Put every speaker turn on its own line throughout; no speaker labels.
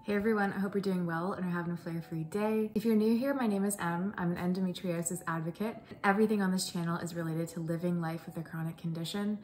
Hey everyone, I hope you're doing well and are having a flare-free day. If you're new here, my name is Em. I'm an endometriosis advocate. Everything on this channel is related to living life with a chronic condition.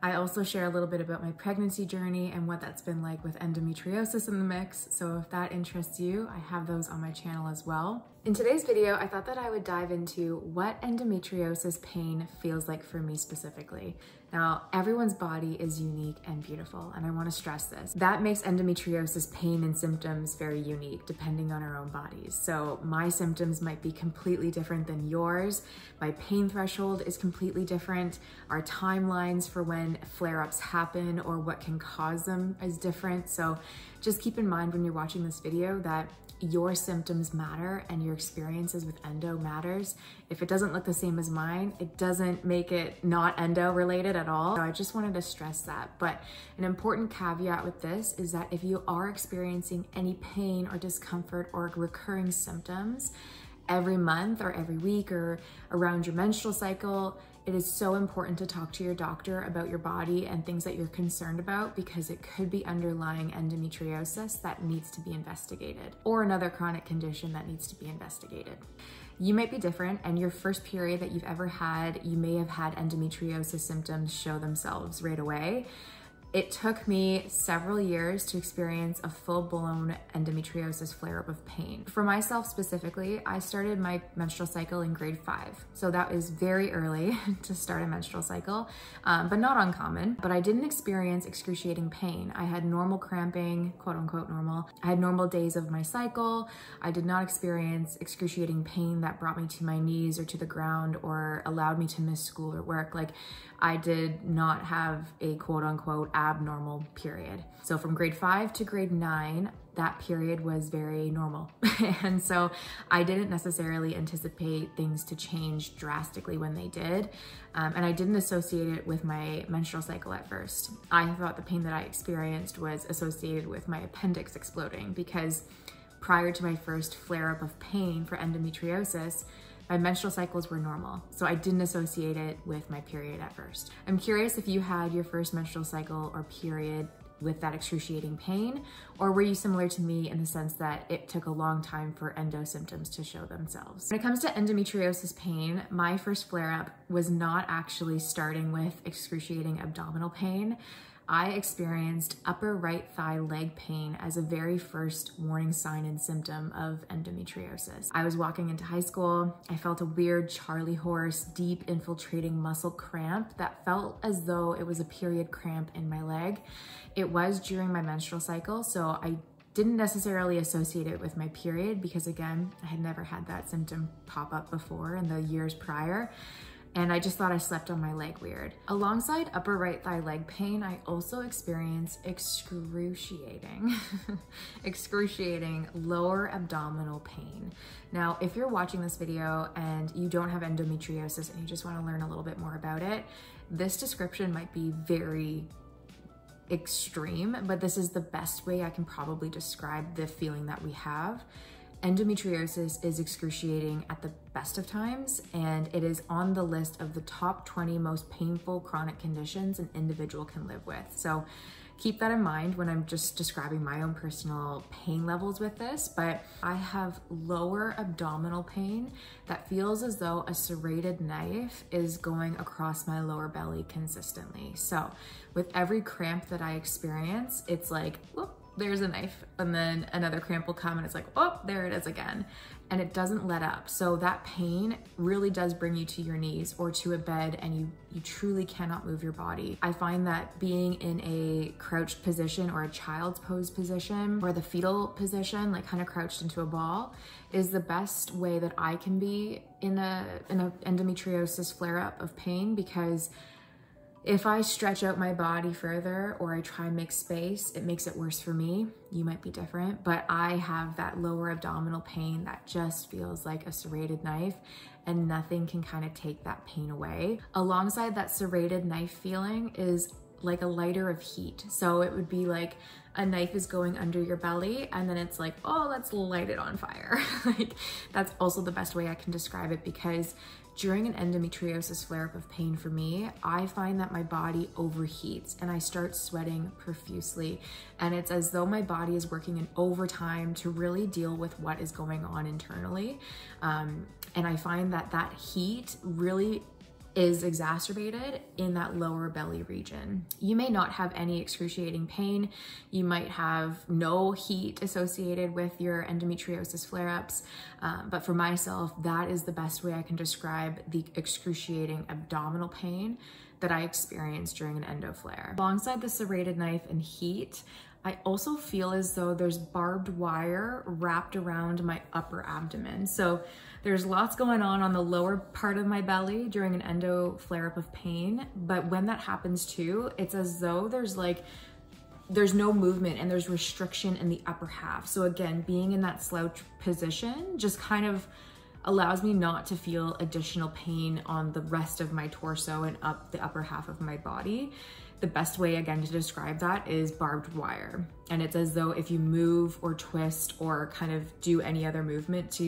I also share a little bit about my pregnancy journey and what that's been like with endometriosis in the mix. So if that interests you, I have those on my channel as well. In today's video, I thought that I would dive into what endometriosis pain feels like for me specifically. Now, everyone's body is unique and beautiful, and I want to stress this. That makes endometriosis pain and symptoms very unique depending on our own bodies. So my symptoms might be completely different than yours. My pain threshold is completely different. Our timelines for when flare-ups happen or what can cause them is different. So just keep in mind when you're watching this video that your symptoms matter and your experiences with endo matters. If it doesn't look the same as mine, it doesn't make it not endo related at all. So I just wanted to stress that. But an important caveat with this is that if you are experiencing any pain or discomfort or recurring symptoms every month or every week or around your menstrual cycle, it is so important to talk to your doctor about your body and things that you're concerned about, because it could be underlying endometriosis that needs to be investigated or another chronic condition that needs to be investigated. You might be different, and your first period that you've ever had, you may have had endometriosis symptoms show themselves right away. It took me several years to experience a full-blown endometriosis flare-up of pain. For myself specifically, I started my menstrual cycle in grade 5. So that is very early to start a menstrual cycle, but not uncommon. But I didn't experience excruciating pain. I had normal cramping, quote unquote normal. I had normal days of my cycle. I did not experience excruciating pain that brought me to my knees or to the ground or allowed me to miss school or work. Like, I did not have a quote unquote abnormal period. So from grade 5 to grade 9, that period was very normal. And so I didn't necessarily anticipate things to change drastically when they did. And I didn't associate it with my menstrual cycle at first. I thought the pain that I experienced was associated with my appendix exploding, because prior to my first flare-up of pain for endometriosis, my menstrual cycles were normal, so I didn't associate it with my period at first. I'm curious if you had your first menstrual cycle or period with that excruciating pain, or were you similar to me in the sense that it took a long time for endo symptoms to show themselves? When it comes to endometriosis pain, my first flare-up was not actually starting with excruciating abdominal pain. I experienced upper right thigh leg pain as a very first warning sign and symptom of endometriosis. I was walking into high school. I felt a weird Charlie horse, deep infiltrating muscle cramp that felt as though it was a period cramp in my leg. It was during my menstrual cycle, so I didn't necessarily associate it with my period because, again, I had never had that symptom pop up before in the years prior. And I just thought I slept on my leg weird. Alongside upper right thigh leg pain, I also experienced excruciating lower abdominal pain. Now, if you're watching this video and you don't have endometriosis and you just want to learn a little bit more about it, this description might be very extreme, but this is the best way I can probably describe the feeling that we have. Endometriosis is excruciating at the best of times, and it is on the list of the top 20 most painful chronic conditions an individual can live with. So keep that in mind when I'm just describing my own personal pain levels with this, but I have lower abdominal pain that feels as though a serrated knife is going across my lower belly consistently. So with every cramp that I experience, it's like, whoop, there's a knife, and then another cramp will come and it's like, oh, there it is again. And it doesn't let up. So that pain really does bring you to your knees or to a bed, and you truly cannot move your body. I find that being in a crouched position or a child's pose position or the fetal position, like kind of crouched into a ball, is the best way that I can be in a endometriosis flare-up of pain, because if I stretch out my body further or I try and make space, it makes it worse for me. You might be different, but I have that lower abdominal pain that just feels like a serrated knife, and nothing can kind of take that pain away. Alongside that serrated knife feeling is like a lighter of heat. So it would be like a knife is going under your belly and then it's like, oh, let's light it on fire. Like, that's also the best way I can describe it, because during an endometriosis flare-up of pain for me, I find that my body overheats and I start sweating profusely. And it's as though my body is working in overtime to really deal with what is going on internally. And I find that that heat really is exacerbated in that lower belly region. You may not have any excruciating pain. You might have no heat associated with your endometriosis flare-ups. But for myself, that is the best way I can describe the excruciating abdominal pain that I experienced during an endo flare. Alongside the serrated knife and heat, I also feel as though there's barbed wire wrapped around my upper abdomen. So there's lots going on the lower part of my belly during an endo flare-up of pain. But when that happens too, it's as though there's no movement and there's restriction in the upper half. So again, being in that slouch position just kind of allows me not to feel additional pain on the rest of my torso and up the upper half of my body. The best way, again, to describe that is barbed wire. And it's as though if you move or twist or kind of do any other movement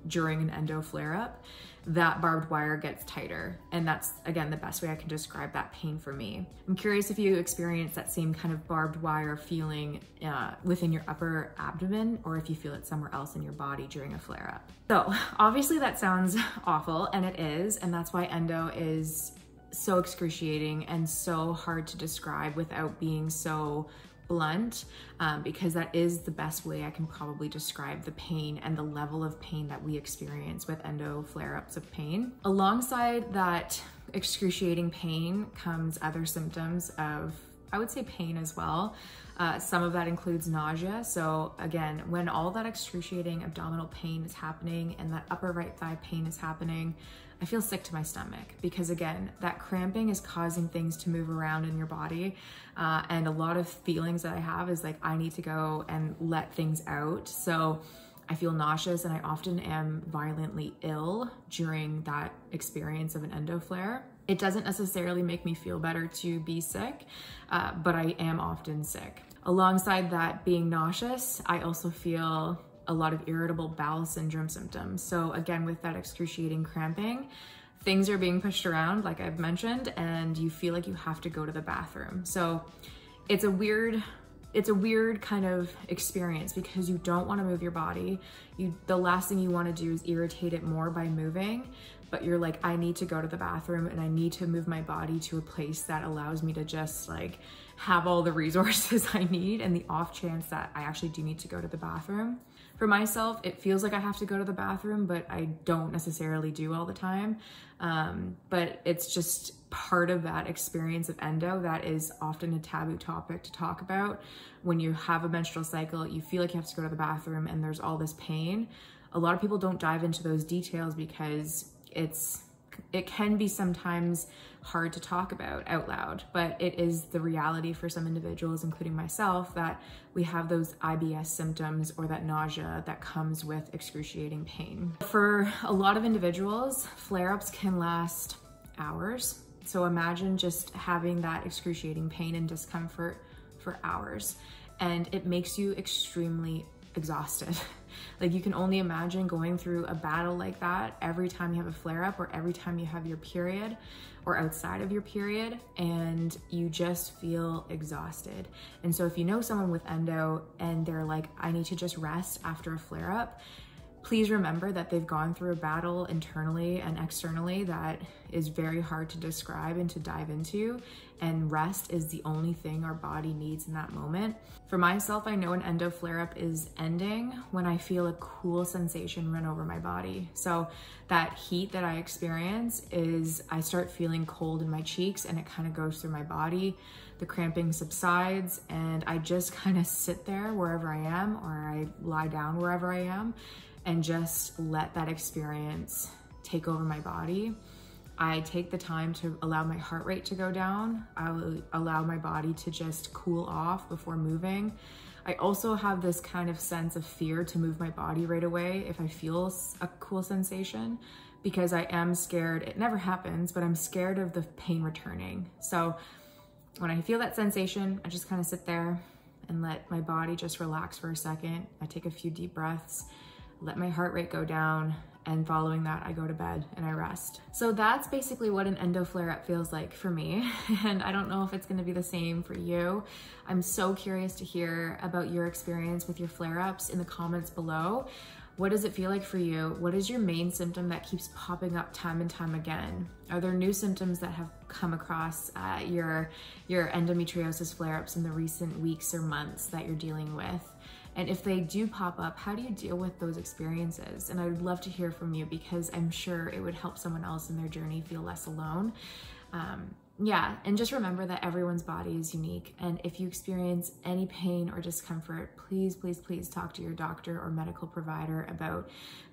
during an endo flare-up, that barbed wire gets tighter. And that's, again, the best way I can describe that pain for me. I'm curious if you experience that same kind of barbed wire feeling within your upper abdomen, or if you feel it somewhere else in your body during a flare-up. So obviously that sounds awful, and it is, and that's why endo is so excruciating and so hard to describe without being so blunt, because that is the best way I can probably describe the pain and the level of pain that we experience with endo flare-ups of pain. Alongside that excruciating pain comes other symptoms of, I would say, pain as well. Some of that includes nausea. So again, when all that excruciating abdominal pain is happening and that upper right thigh pain is happening, I feel sick to my stomach, because again, that cramping is causing things to move around in your body. And a lot of feelings that I have is like, I need to go and let things out. So I feel nauseous, and I often am violently ill during that experience of an endo flare. It doesn't necessarily make me feel better to be sick, but I am often sick. Alongside that being nauseous, I also feel a lot of irritable bowel syndrome symptoms. So again, with that excruciating cramping, things are being pushed around, like I've mentioned, and you feel like you have to go to the bathroom. So it's a weird kind of experience, because you don't want to move your body. The last thing you want to do is irritate it more by moving, but you're like, I need to go to the bathroom and I need to move my body to a place that allows me to just like have all the resources I need, and the off chance that I actually do need to go to the bathroom. For myself, it feels like I have to go to the bathroom, but I don't necessarily do all the time. But it's just part of that experience of endo that is often a taboo topic to talk about. When you have a menstrual cycle, you feel like you have to go to the bathroom and there's all this pain. A lot of people don't dive into those details because it can be sometimes hard to talk about out loud, but it is the reality for some individuals, including myself, that we have those IBS symptoms or that nausea that comes with excruciating pain. For a lot of individuals, flare-ups can last hours. So imagine just having that excruciating pain and discomfort for hours, and it makes you extremely exhausted. Like, you can only imagine going through a battle like that every time you have a flare-up or every time you have your period or outside of your period, and you just feel exhausted. And so if you know someone with endo and they're like, I need to just rest after a flare-up, please remember that they've gone through a battle internally and externally that is very hard to describe and to dive into, and rest is the only thing our body needs in that moment. For myself, I know an endo flare-up is ending when I feel a cool sensation run over my body. So that heat that I experience is I start feeling cold in my cheeks, and it kind of goes through my body. The cramping subsides, and I just kind of sit there wherever I am, or I lie down wherever I am, and just let that experience take over my body. I take the time to allow my heart rate to go down. I will allow my body to just cool off before moving. I also have this kind of sense of fear to move my body right away if I feel a cool sensation, because I am scared. It never happens, but I'm scared of the pain returning. So when I feel that sensation, I just kind of sit there, and let my body just relax for a second. I take a few deep breaths, let my heart rate go down, and following that, I go to bed and I rest. So that's basically what an endo flare-up feels like for me. And I don't know if it's gonna be the same for you. I'm so curious to hear about your experience with your flare-ups in the comments below. What does it feel like for you? What is your main symptom that keeps popping up time and time again? Are there new symptoms that have come across your endometriosis flare-ups in the recent weeks or months that you're dealing with? And if they do pop up, how do you deal with those experiences? And I would love to hear from you, because I'm sure it would help someone else in their journey feel less alone. Yeah, and just remember that everyone's body is unique. And if you experience any pain or discomfort, please, please, please talk to your doctor or medical provider about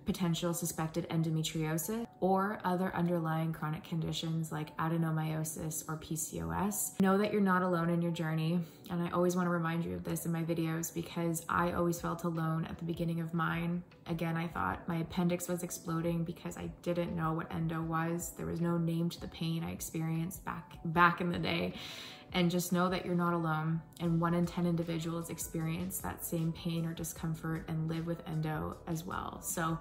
potential suspected endometriosis or other underlying chronic conditions like adenomyosis or PCOS. Know that you're not alone in your journey. And I always want to remind you of this in my videos, because I always felt alone at the beginning of mine. Again, I thought my appendix was exploding because I didn't know what endo was. There was no name to the pain I experienced back in the day. And just know that you're not alone, and 1 in 10 individuals experience that same pain or discomfort and live with endo as well. So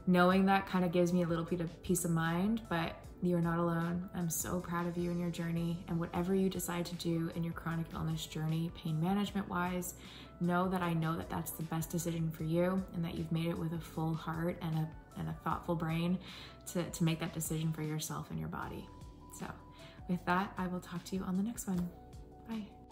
knowing that kind of gives me a little bit of peace of mind, but you're not alone. I'm so proud of you and your journey, and whatever you decide to do in your chronic illness journey, pain management wise, know that I know that that's the best decision for you, and that you've made it with a full heart and a thoughtful brain to make that decision for yourself and your body. So with that, I will talk to you on the next one. Bye.